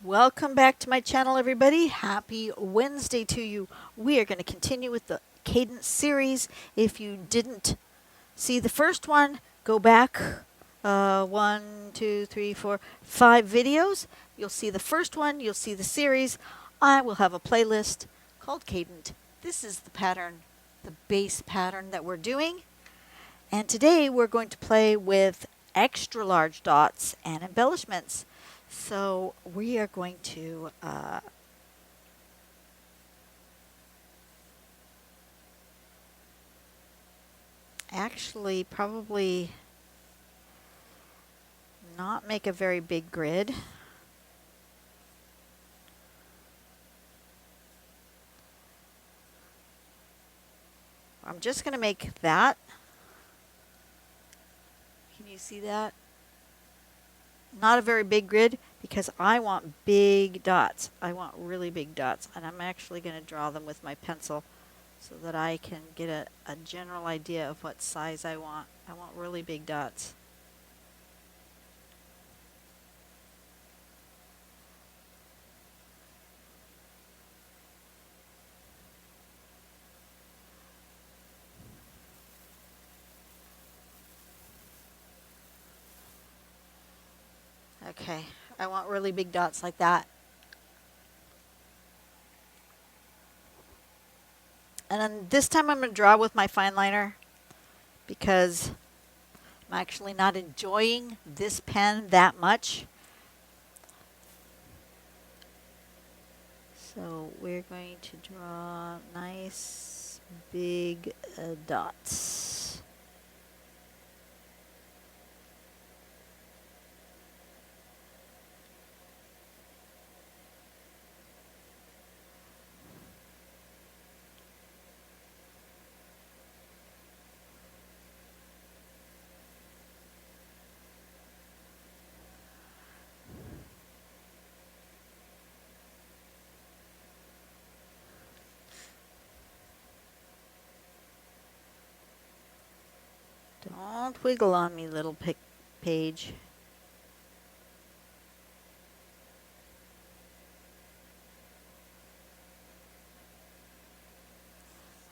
Welcome back to my channel, everybody. Happy Wednesday to you. We are going to continue with the Cadent series. If you didn't see the first one, go back 5 videos. You'll see the first one. You'll see the series. I will have a playlist called Cadent. This is the pattern, the base pattern that we're doing. And today we're going to play with extra large dots and embellishments. So we are going to actually probably not make a very big grid. I'm just going to make that. Can you see that? Not a very big grid because I want big dots. I want really big dots, and I'm actually going to draw them with my pencil so that I can get a general idea of what size I want. I want really big dots. Okay, I want really big dots like that. And then this time I'm going to draw with my fine liner because I'm actually not enjoying this pen that much. So we're going to draw nice big dots. Don't wiggle on me, little page.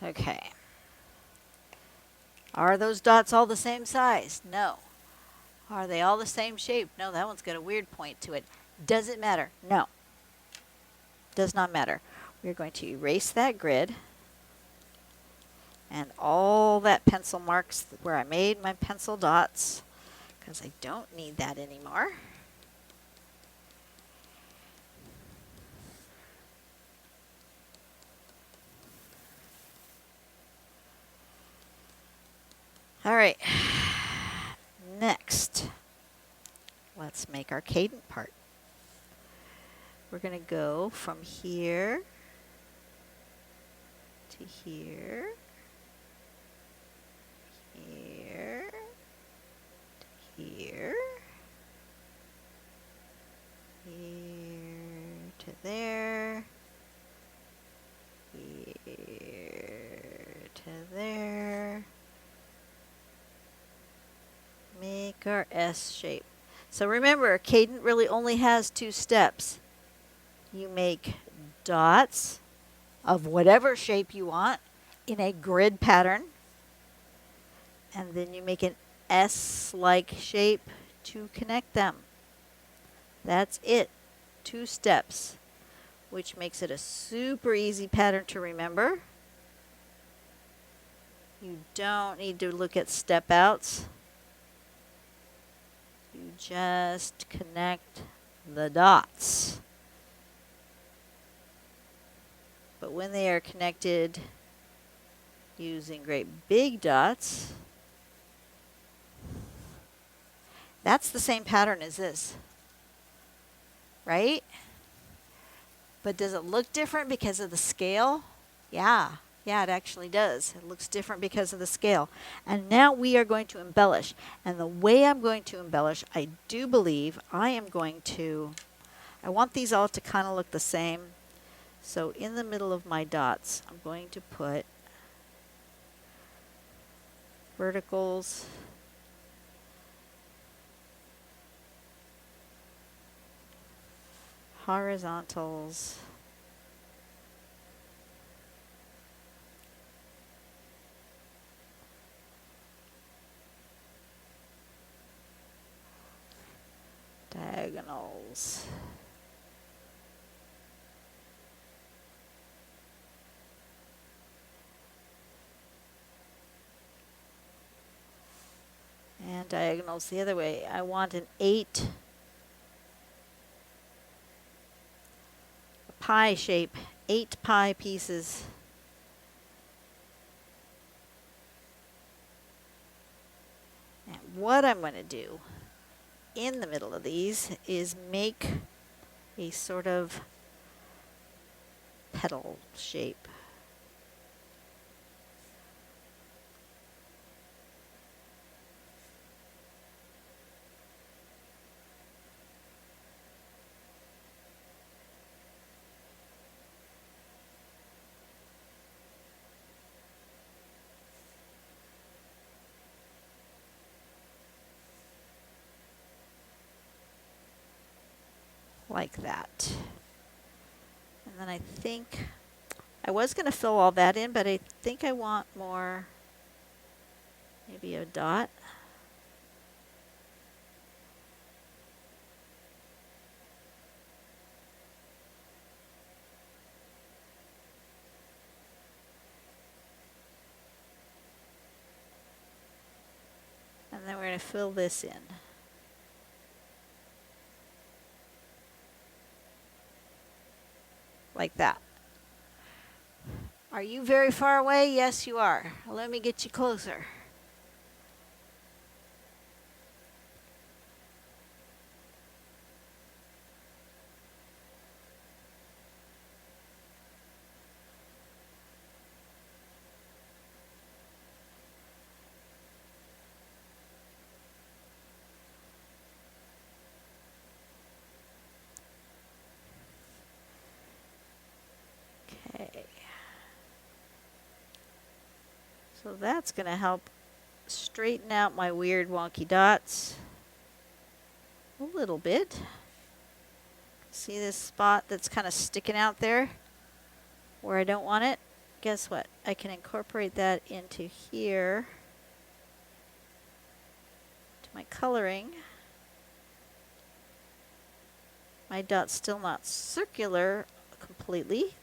Okay. Are those dots all the same size? No. Are they all the same shape? No, that one's got a weird point to it. Does it matter? No. Does not matter. We're going to erase that grid and all that pencil marks where I made my pencil dots because I don't need that anymore. All right. Next, let's make our cadent part. We're going to go from here to here, here, to here, here to there, here to there. Make our S shape. So remember, cadent really only has 2 steps. You make dots of whatever shape you want in a grid pattern, and then you make an S-like shape to connect them. That's it. 2 steps, which makes it a super easy pattern to remember. You don't need to look at step outs. You just connect the dots. But when they are connected using great big dots, that's the same pattern as this, right? But does it look different because of the scale? Yeah, it actually does. It looks different because of the scale. And now we are going to embellish. And the way I'm going to embellish, I do believe I am going to, I want these all to kind of look the same. So in the middle of my dots, I'm going to put verticals, horizontals. Diagonals. And diagonals the other way. I want an 8 pie shape, 8 pie pieces. And what I'm going to do in the middle of these is make a sort of petal shape. Like that. And then I think I was going to fill all that in, but I think I want more, maybe a dot. And then we're going to fill this in. Like that. Are you very far away? Yes, you are. Let me get you closer. Okay. So that's going to help straighten out my weird wonky dots a little bit. See this spot that's kind of sticking out there where I don't want it? Guess what? I can incorporate that into here to my coloring. My dot's still not circular completely,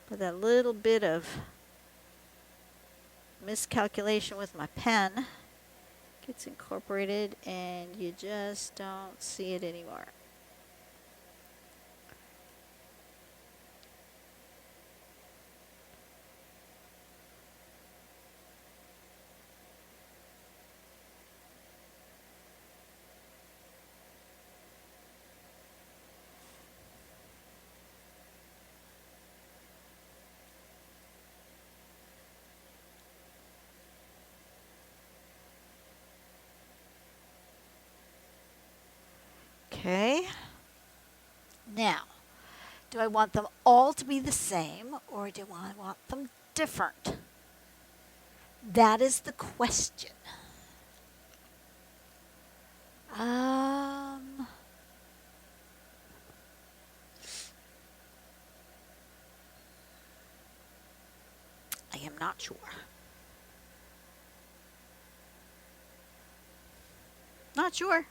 but that little bit of miscalculation with my pen gets incorporated and you just don't see it anymore. Okay. Now, do I want them all to be the same or do I want them different? That is the question. I am not sure. Not sure.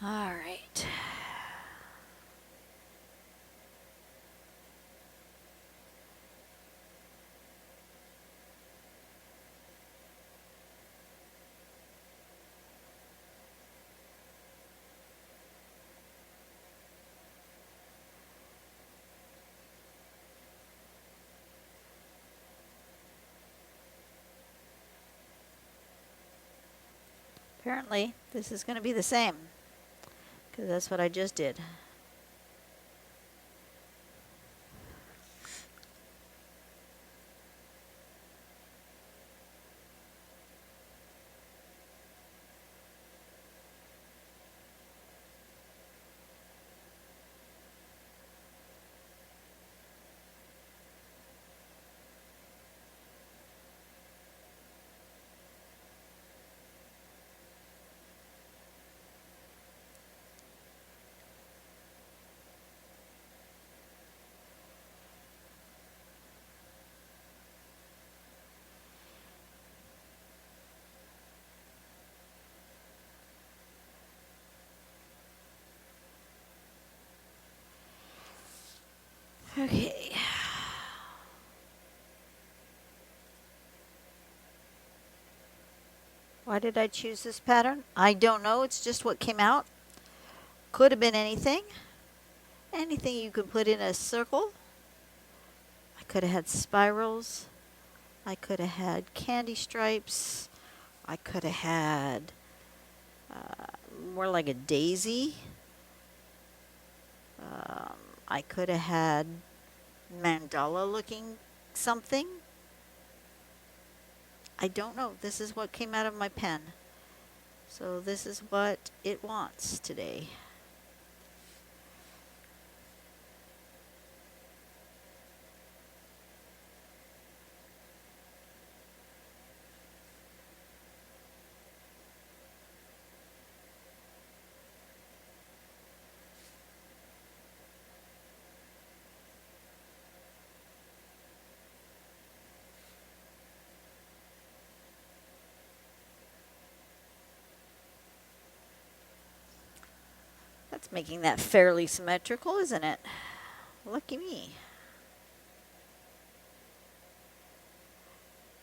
All right. Apparently, this is going to be the same, because that's what I just did. Why did I choose this pattern? I don't know. It's just what came out. Could have been anything. Anything you could put in a circle. I could have had spirals. I could have had candy stripes. I could have had more like a daisy. I could have had mandala looking something. I don't know. This is what came out of my pen. So this is what it wants today. That's making that fairly symmetrical, isn't it? Lucky me.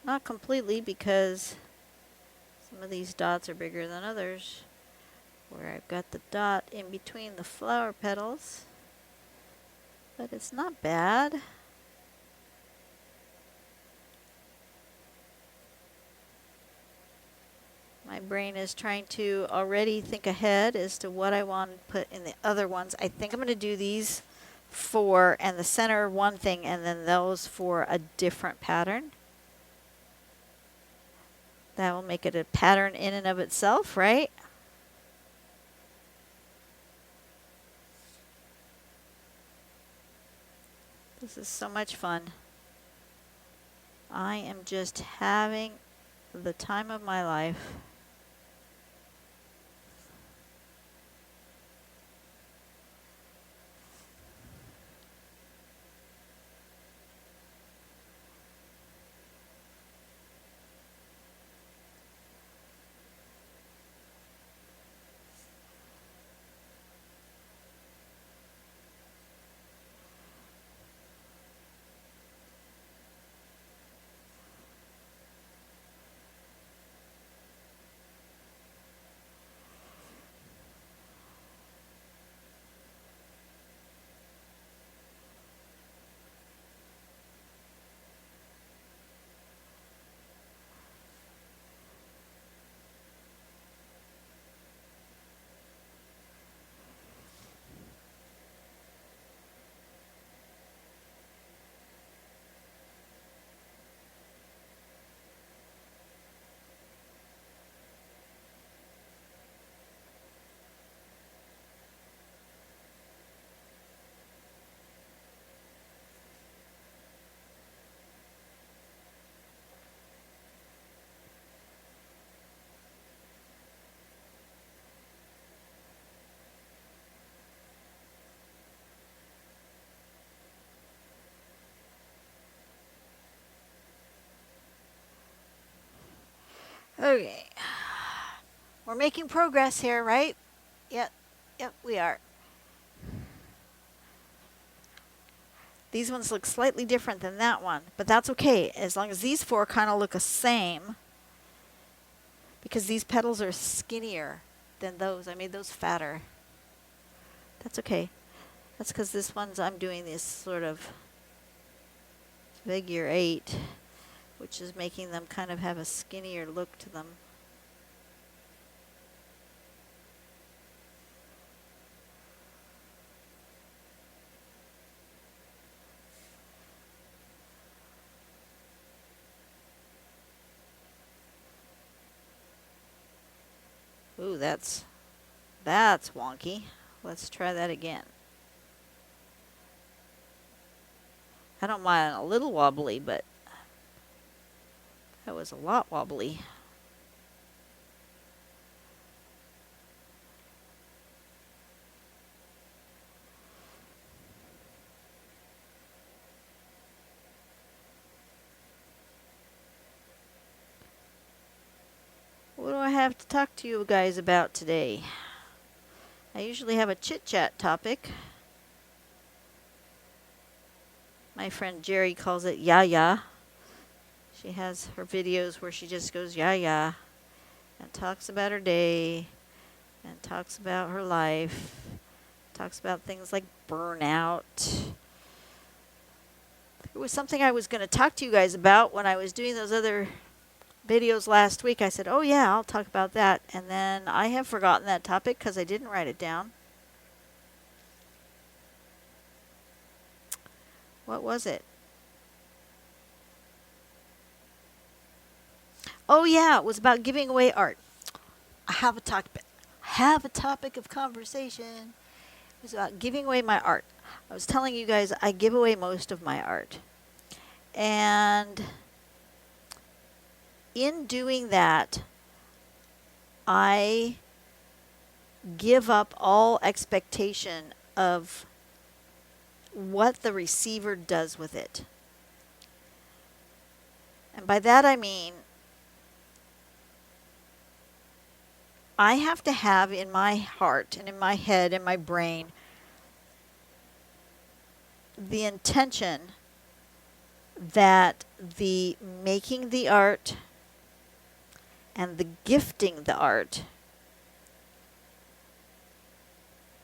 Not completely, because some of these dots are bigger than others. Where I've got the dot in between the flower petals. But it's not bad. My brain is trying to already think ahead as to what I want to put in the other ones. I think I'm going to do these 4 and the center one thing, and then those for a different pattern. That will make it a pattern in and of itself, right? This is so much fun. I am just having the time of my life. Okay. We're making progress here, right? Yep, we are. These ones look slightly different than that one, but that's okay as long as these 4 kind of look the same, because these petals are skinnier than those. I made those fatter. That's okay. That's because this one's I'm doing this sort of figure 8, which is making them kind of have a skinnier look to them. Ooh, that's wonky. Let's try that again. I don't mind a little wobbly, but that was a lot wobbly. What do I have to talk to you guys about today? I usually have a chit-chat topic. My friend Jerry calls it ya-ya. She has her videos where she just goes ya-ya. and talks about her day and talks about her life, talks about things like burnout. It was something I was going to talk to you guys about when I was doing those other videos last week. I said, oh yeah, I'll talk about that. And then I have forgotten that topic because I didn't write it down. What was it? Oh yeah, it was about giving away art. I have a topic of conversation. It was about giving away my art. I was telling you guys I give away most of my art. And in doing that, I give up all expectation of what the receiver does with it. And by that I mean, I have to have in my heart and in my head and my brain the intention that the making the art and the gifting the art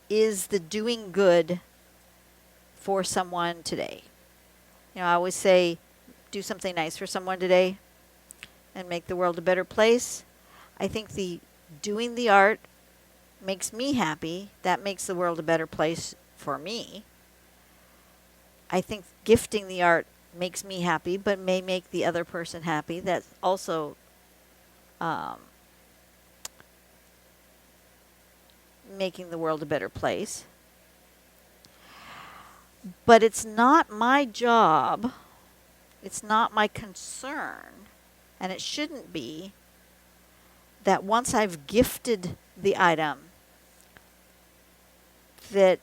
is the doing good for someone today. You know, I always say, do something nice for someone today and make the world a better place. I think the doing the art makes me happy. That makes the world a better place for me. I think gifting the art makes me happy, but may make the other person happy. That's also making the world a better place. But it's not my job, it's not my concern, and it shouldn't be, that once I've gifted the item, that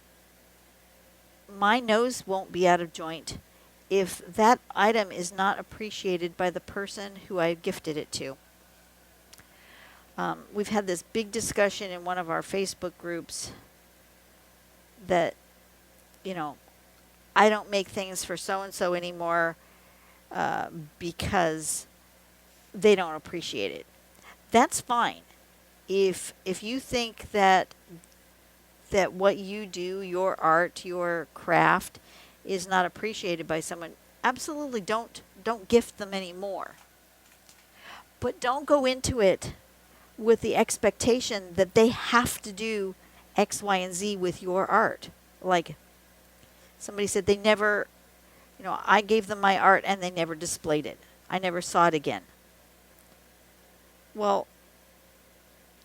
my nose won't be out of joint if that item is not appreciated by the person who I gifted it to. We've had this big discussion in one of our Facebook groups that, you know, I don't make things for so-and-so anymore because they don't appreciate it. That's fine. If you think that what you do, your art, your craft, is not appreciated by someone, absolutely don't gift them anymore. But don't go into it with the expectation that they have to do X, Y, and Z with your art. Like somebody said, they never, you know, I gave them my art and they never displayed it. I never saw it again. Well,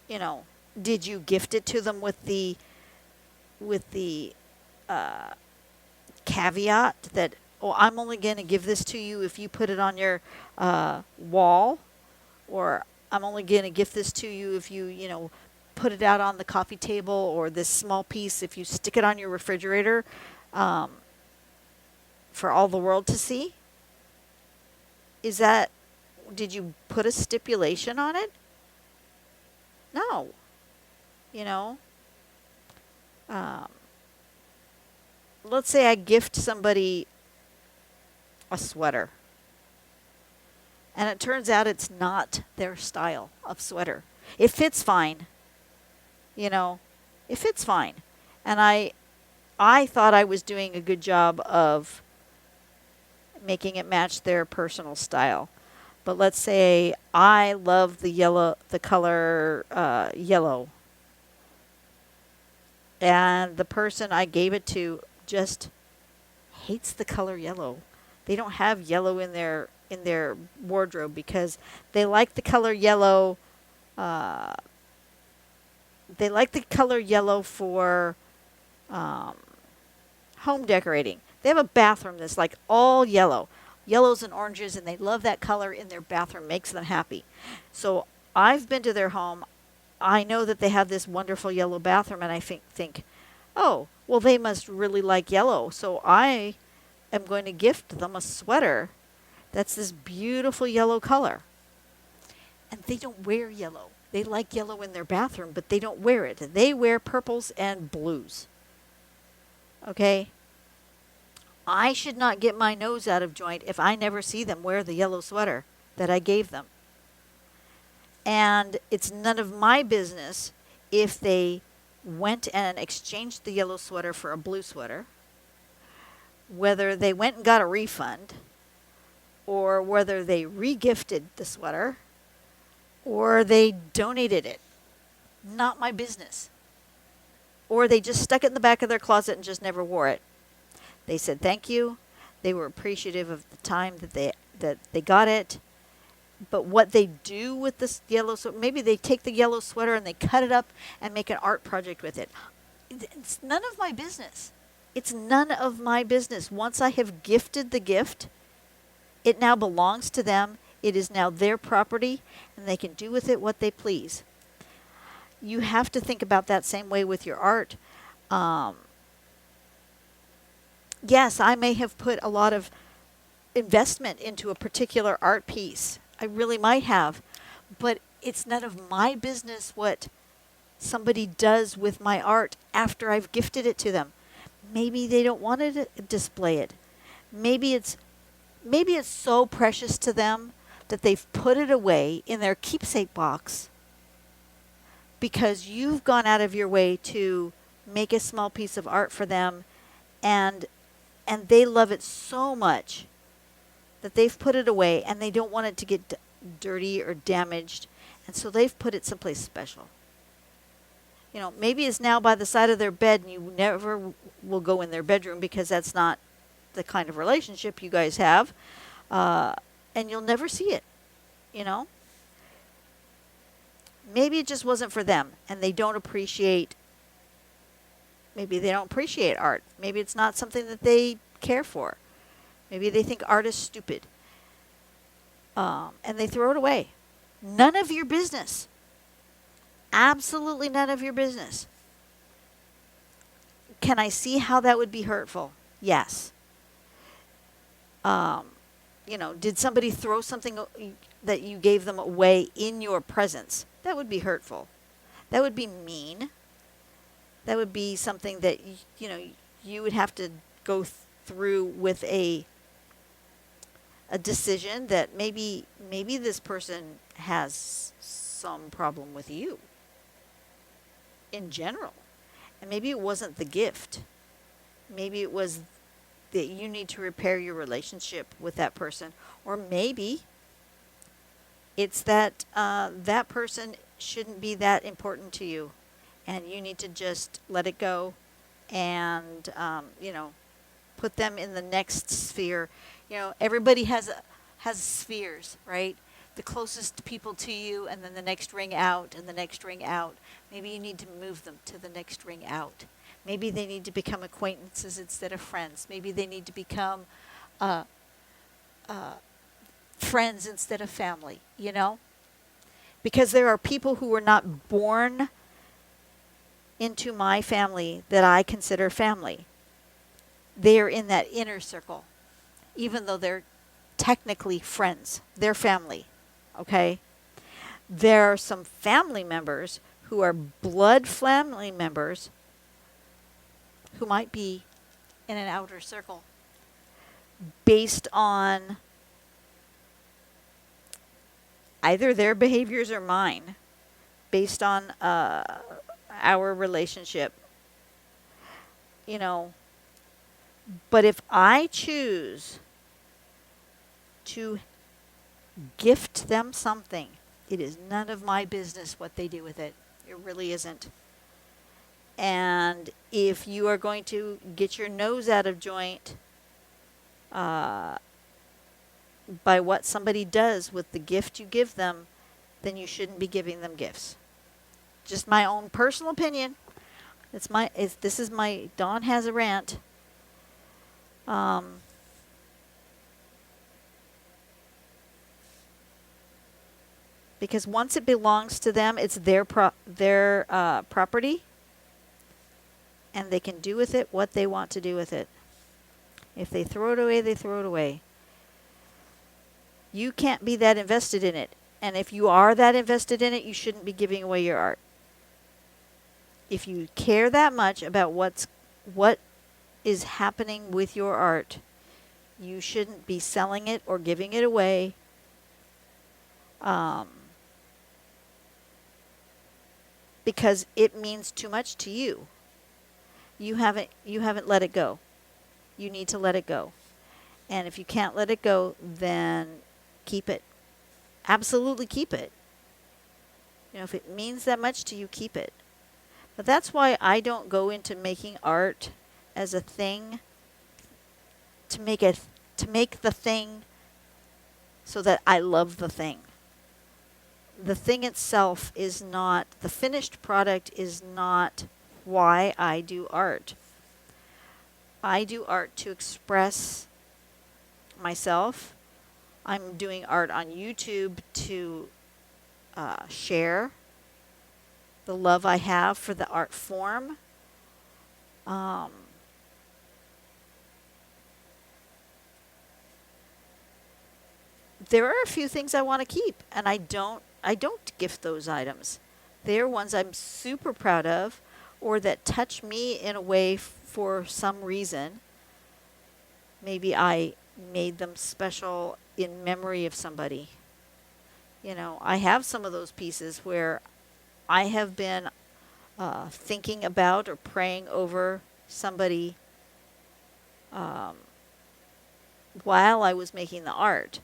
you know, did you gift it to them with the caveat that, oh, I'm only going to give this to you if you put it on your wall, or I'm only going to gift this to you if you put it out on the coffee table, or this small piece if you stick it on your refrigerator for all the world to see? Did you put a stipulation on it? No. You know, let's say I gift somebody a sweater, and it turns out it's not their style of sweater. It fits fine. You know, it fits fine. And I thought I was doing a good job of making it match their personal style. But let's say I love the color yellow, and the person I gave it to just hates the color yellow. They don't have yellow in their wardrobe because they like the color yellow. They like the color yellow for home decorating. They have a bathroom that's like all yellows and oranges, and they love that color in their bathroom. Makes them happy. So I've been to their home. I know that they have this wonderful yellow bathroom, and I think, oh, well, they must really like yellow. So I am going to gift them a sweater that's this beautiful yellow color. And they don't wear yellow. They like yellow in their bathroom, but they don't wear it. They wear purples and blues. Okay? I should not get my nose out of joint if I never see them wear the yellow sweater that I gave them. And it's none of my business if they went and exchanged the yellow sweater for a blue sweater, whether they went and got a refund, or whether they regifted the sweater, or they donated it. Not my business. Or they just stuck it in the back of their closet and just never wore it. They said thank you. They were appreciative of the time that they got it. But what they do with this yellow sweater, maybe they take the yellow sweater and they cut it up and make an art project with it. It's none of my business. It's none of my business. Once I have gifted the gift, it now belongs to them. It is now their property, and they can do with it what they please. You have to think about that same way with your art. Yes, I may have put a lot of investment into a particular art piece. I really might have. But it's none of my business what somebody does with my art after I've gifted it to them. Maybe they don't want to display it. Maybe it's so precious to them that they've put it away in their keepsake box because you've gone out of your way to make a small piece of art for them, and they love it so much that they've put it away and they don't want it to get dirty or damaged, and so they've put it someplace special. You know, maybe it's now by the side of their bed and you never will go in their bedroom because that's not the kind of relationship you guys have, and you'll never see it, you know. Maybe it just wasn't for them and maybe they don't appreciate art. Maybe it's not something that they care for. Maybe they think art is stupid, and they throw it away. None of your business. Absolutely none of your business. Can I see how that would be hurtful? Yes. Did somebody throw something that you gave them away in your presence? That would be hurtful. That would be mean. That would be something that, you would have to go through with a decision that maybe this person has some problem with you in general. And maybe it wasn't the gift. Maybe it was that you need to repair your relationship with that person. Or maybe it's that that person shouldn't be that important to you, and you need to just let it go and, put them in the next sphere. Everybody has spheres, right? The closest people to you, and then the next ring out, and the next ring out. Maybe you need to move them to the next ring out. Maybe they need to become acquaintances instead of friends. Maybe they need to become friends instead of family, Because there are people who were not born into my family that I consider family. They are in that inner circle, even though they're technically friends. They're family, okay? There are some family members who are blood family members who might be in an outer circle based on either their behaviors or mine, based on our relationship, But if I choose to gift them something, it is none of my business what they do with it. It really isn't. And if you are going to get your nose out of joint by what somebody does with the gift you give them, then you shouldn't be giving them gifts. Just my own personal opinion. This is my Dawn has a rant. Because once it belongs to them, it's their property, and they can do with it what they want to do with it. If they throw it away, they throw it away. You can't be that invested in it. And if you are that invested in it, you shouldn't be giving away your art. If you care that much about what is happening with your art, you shouldn't be selling it or giving it away. because it means too much to you. You haven't let it go. You need to let it go. And if you can't let it go, then keep it. Absolutely keep it. If it means that much to you, keep it. But that's why I don't go into making art as a thing to make the thing so that I love the thing. The thing itself is not, the finished product is not why I do art. I do art to express myself. I'm doing art on YouTube to share the love I have for the art form. There are a few things I want to keep, and I don't gift those items. They're ones I'm super proud of, or that touch me in a way for some reason. Maybe I made them special in memory of somebody. I have some of those pieces where I have been thinking about or praying over somebody while I was making the art.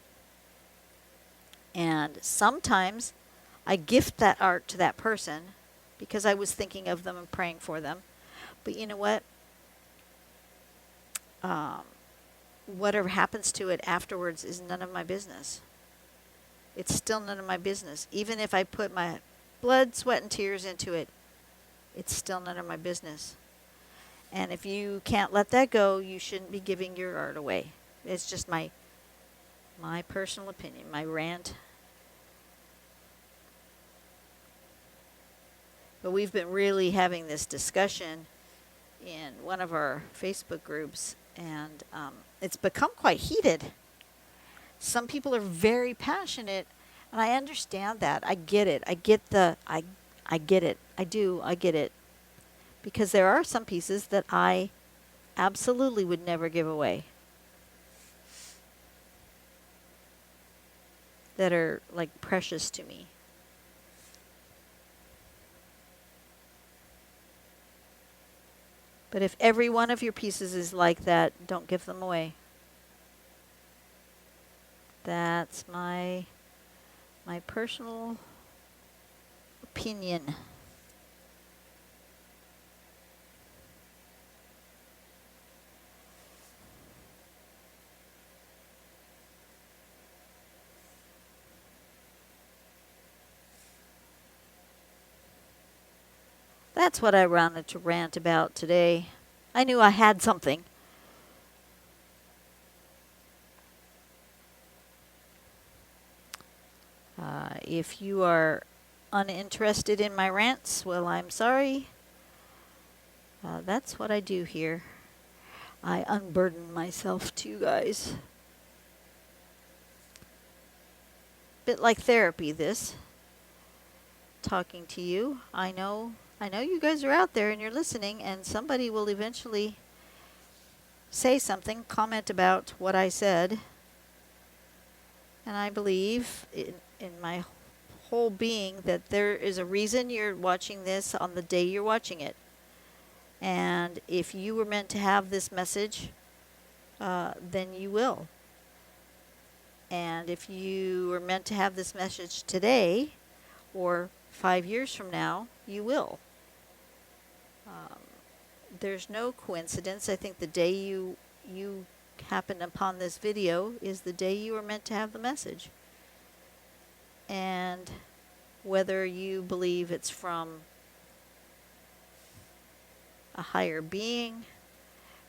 And sometimes I gift that art to that person because I was thinking of them and praying for them. But you know what? Whatever happens to it afterwards is none of my business. It's still none of my business. Even if I put my blood, sweat, and tears into it, it's still none of my business. And if you can't let that go, you shouldn't be giving your art away. It's just my personal opinion, my rant. But we've been really having this discussion in one of our Facebook groups, and it's become quite heated. Some people are very passionate, and I understand that. I get it. I get it. I get it. Because there are some pieces that I absolutely would never give away. That are like precious to me. But if every one of your pieces is like that, don't give them away. That's my personal opinion. That's what I wanted to rant about today. I knew I had something. If you are uninterested in my rants, well, I'm sorry. That's what I do here. I unburden myself to you guys. Bit like therapy, this. Talking to you. I know you guys are out there and you're listening, and somebody will eventually say something, comment about what I said. And I believe in my whole being that there is a reason you're watching this on the day you're watching it. And if you were meant to have this message, then you will. And if you were meant to have this message today or 5 years from now, you will. There's no coincidence. I think the day you happen upon this video is the day you were meant to have the message. And whether you believe it's from a higher being,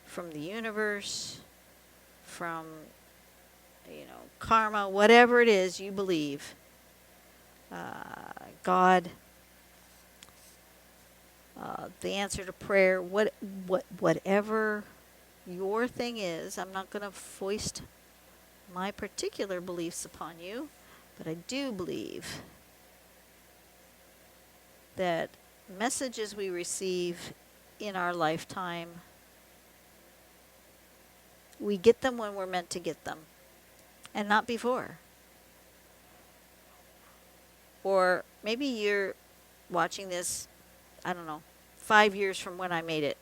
from the universe, from karma, whatever it is you believe, God, the answer to prayer, whatever your thing is, I'm not going to foist my particular beliefs upon you, but I do believe that messages we receive in our lifetime, we get them when we're meant to get them, and not before. Or maybe you're watching this I don't know, 5 years from when I made it.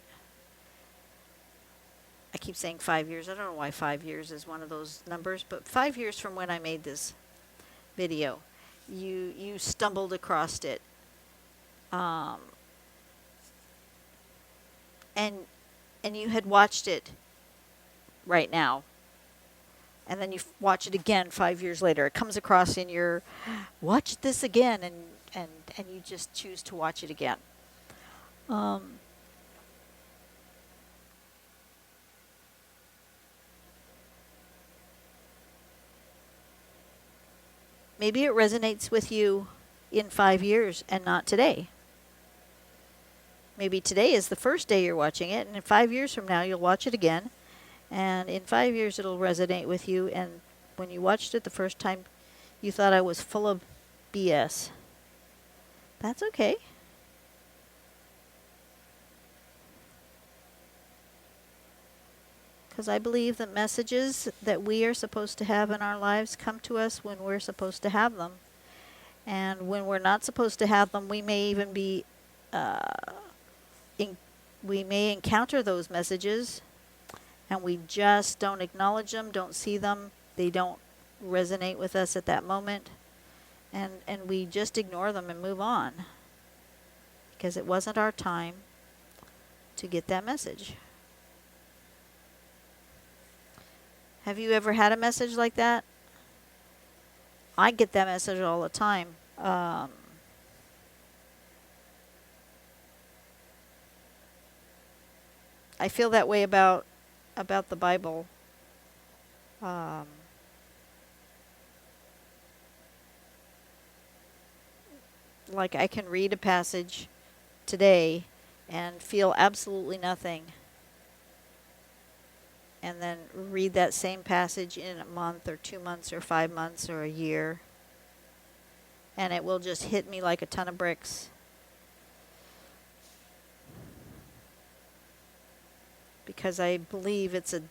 I keep saying 5 years. I don't know why 5 years is one of those numbers, but 5 years from when I made this video, you stumbled across it, um, and you had watched it right now, and then you watch it again 5 years later. It comes across in your watch this again, and you just choose to watch it again. Maybe it resonates with you in 5 years and not today. Maybe today is the first day you're watching it, and in 5 years from now you'll watch it again, and in 5 years it'll resonate with you, and when you watched it the first time, you thought I was full of BS. That's okay. Because I believe the messages that we are supposed to have in our lives come to us when we're supposed to have them. And when we're not supposed to have them, we may even be, we may encounter those messages, and we just don't acknowledge them, don't see them, they don't resonate with us at that moment, and we just ignore them and move on. Because it wasn't our time to get that message. Have you ever had a message like that? I get that message all the time. I feel that way about the Bible. Like I can read a passage today and feel absolutely nothing, and then read that same passage in a month or 2 months or 5 months or a year, and it will just hit me like a ton of bricks. Because I believe it's a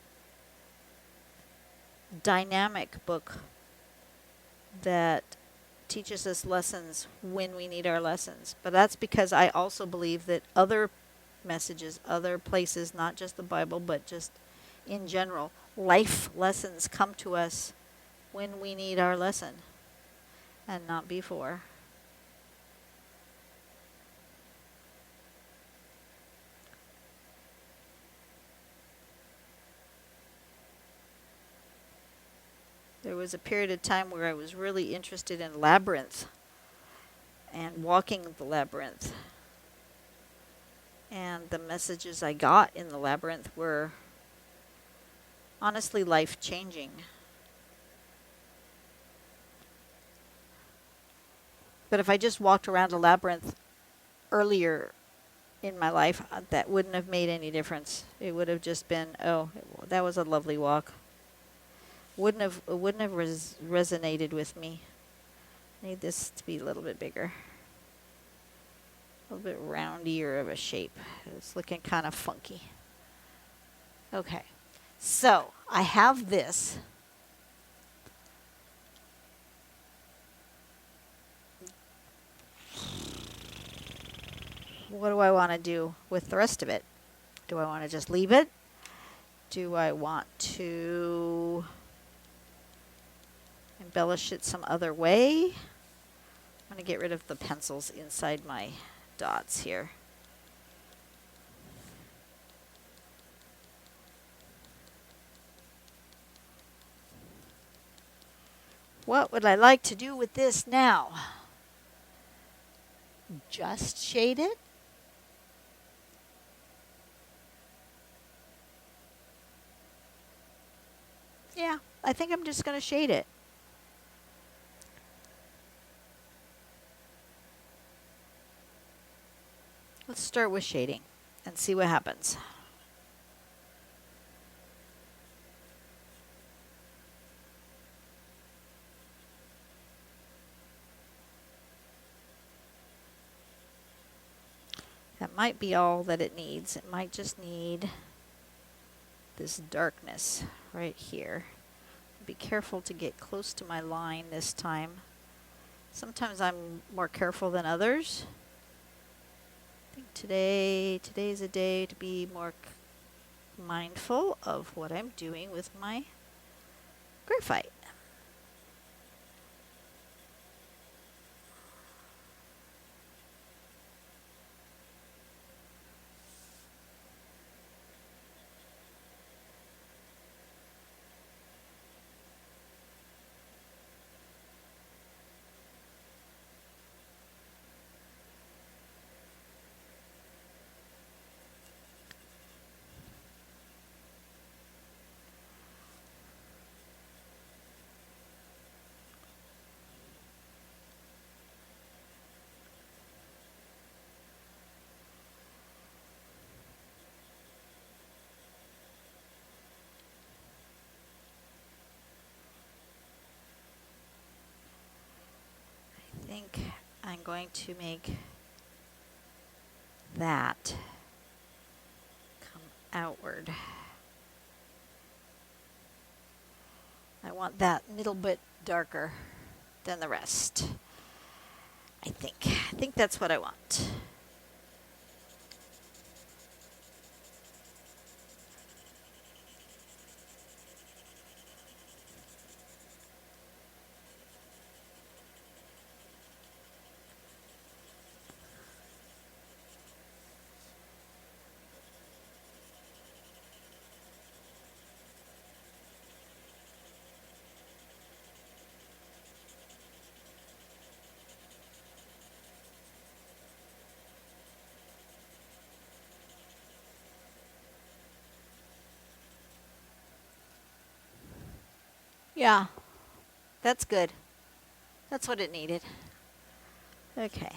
dynamic book that teaches us lessons when we need our lessons. But that's because I also believe that other messages, other places, not just the Bible, but just in general, life lessons come to us when we need our lesson and not before. There was a period of time where I was really interested in labyrinth and walking the labyrinth. And the messages I got in the labyrinth were honestly life-changing. But if I just walked around a labyrinth earlier in my life, that wouldn't have made any difference. It would have just been, oh, that was a lovely walk. It wouldn't have resonated with me. I need this to be a little bit bigger. A little bit roundier of a shape. It's looking kind of funky. Okay. So, I have this. What do I want to do with the rest of it? Do I want to just leave it? Do I want to embellish it some other way? I'm going to get rid of the pencils inside my dots here. What would I like to do with this now? Just shade it? Yeah, I think I'm just going to shade it. Let's start with shading and see what happens. That might be all that it needs. It might just need this darkness right here. Be careful to get close to my line this time. Sometimes I'm more careful than others. I think today's a day to be more mindful of what I'm doing with my graphite. I think I'm going to make that come outward. I want that little bit darker than the rest. I think that's what I want. Yeah, that's good. That's what it needed. Okay.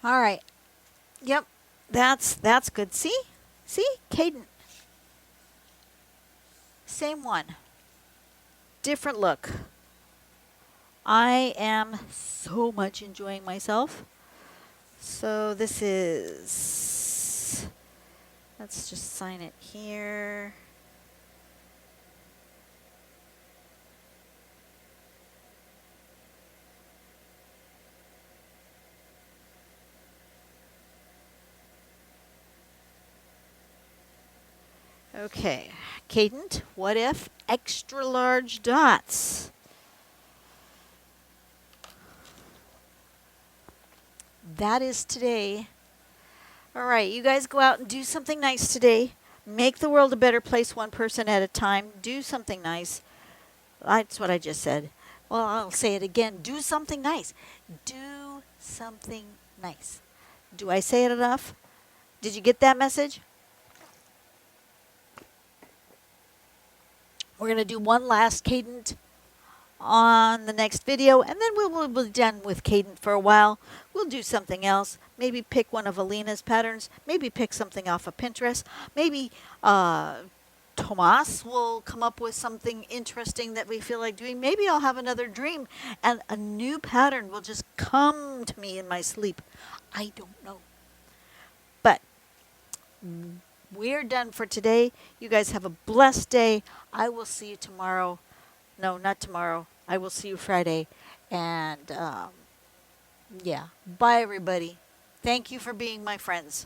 All right. Yep. That's good. See? See? Cadent. Same one. Different look. I am so much enjoying myself. So this is, let's just sign it here. Okay, Cadent, what if extra large dots? That is today. All right, you guys go out and do something nice today. Make the world a better place one person at a time. Do something nice. That's what I just said. Well, I'll say it again. Do something nice. Do something nice. Do I say it enough? Did you get that message? We're going to do one last Cadent on the next video, and then we'll be done with Cadent for a while. We'll do something else. Maybe pick one of Alina's patterns. Maybe pick something off of Pinterest. Maybe Tomas will come up with something interesting that we feel like doing. Maybe I'll have another dream, and a new pattern will just come to me in my sleep. I don't know. But we're done for today. You guys have a blessed day. I will see you tomorrow. No, not tomorrow. I will see you Friday. And yeah, bye everybody. Thank you for being my friends.